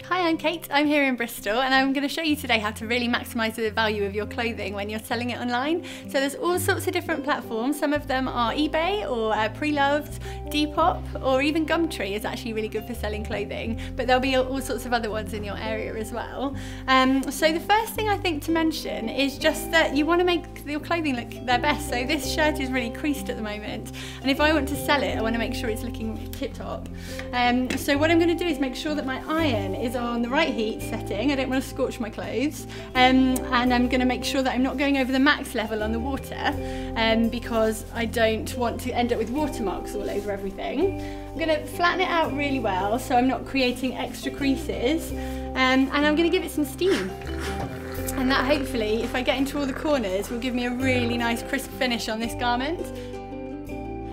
Hi, I'm Kate. I'm here in Bristol and I'm going to show you today how to really maximise the value of your clothing when you're selling it online. So there's all sorts of different platforms. Some of them are eBay or Pre-Loved, Depop, or even Gumtree is actually really good for selling clothing, but there'll be all sorts of other ones in your area as well. So the first thing I think to mention is just that you want to make your clothing look their best. So this shirt is really creased at the moment, and if I want to sell it, I want to make sure it's looking tip-top. So what I'm going to do is make sure that my iron is on the right heat setting. I don't want to scorch my clothes, and I'm going to make sure that I'm not going over the max level on the water, because I don't want to end up with watermarks all over everything. I'm going to flatten it out really well so I'm not creating extra creases, and I'm going to give it some steam. And that hopefully, if I get into all the corners, will give me a really nice crisp finish on this garment.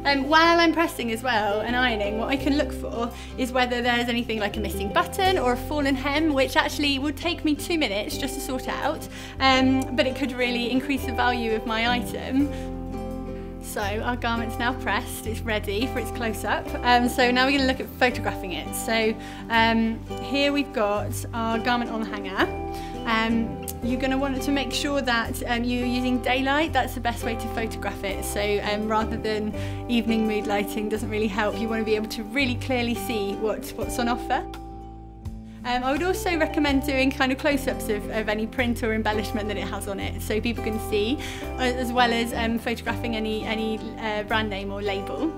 While I'm pressing as well and ironing, what I can look for is whether there's anything like a missing button or a fallen hem, which actually would take me 2 minutes just to sort out, but it could really increase the value of my item. So our garment's now pressed, it's ready for its close-up. So now we're going to look at photographing it. So here we've got our garment on the hanger. You're going to want to make sure that you're using daylight. That's the best way to photograph it. So rather than evening mood lighting doesn't really help, you want to be able to really clearly see what's on offer. I would also recommend doing kind of close-ups of any print or embellishment that it has on it, so people can see, as well as photographing any brand name or label.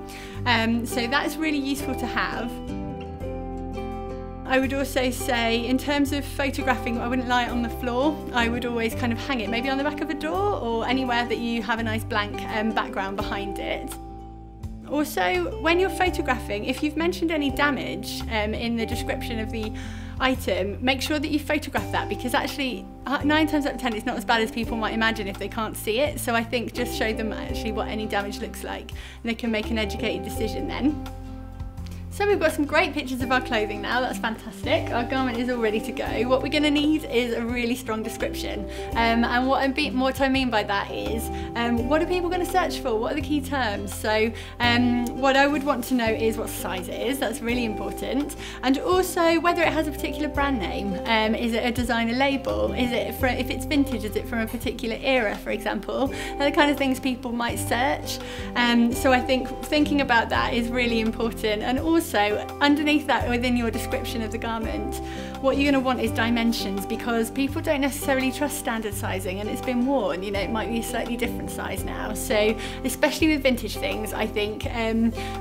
So that's really useful to have. I would also say, in terms of photographing, I wouldn't lie it on the floor. I would always kind of hang it maybe on the back of a door or anywhere that you have a nice blank background behind it. Also, when you're photographing, if you've mentioned any damage in the description of the item, make sure that you photograph that, because actually 9 times out of 10 it's not as bad as people might imagine if they can't see it. So I think just show them actually what any damage looks like and they can make an educated decision then. So we've got some great pictures of our clothing now, that's fantastic. Our garment is all ready to go. What we're going to need is a really strong description. And what I mean by that is, what are people going to search for? What are the key terms? So what I would want to know is what size it is, that's really important. And also whether it has a particular brand name. Is it a designer label? Is it if it's vintage, is it from a particular era, for example? They're the kind of things people might search. So I think thinking about that is really important. And also underneath that, within your description of the garment, what you're going to want is dimensions, because people don't necessarily trust standard sizing, and it's been worn, you know, it might be a slightly different size now. So especially with vintage things, I think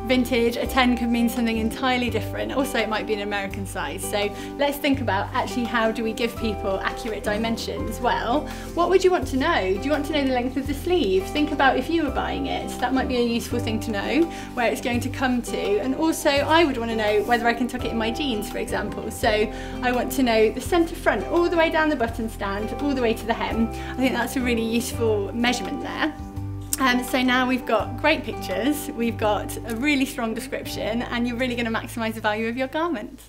vintage, a 10 could mean something entirely different. Also it might be an American size. So let's think about actually how do we give people accurate dimensions. Well, what would you want to know? Do you want to know the length of the sleeve? Think about if you were buying it, that might be a useful thing to know, where it's going to come to. And also I would want to know whether I can tuck it in my jeans, for example. So I want to know the centre front all the way down the button stand, all the way to the hem. I think that's a really useful measurement there. So now we've got great pictures, we've got a really strong description, and you're really going to maximise the value of your garment.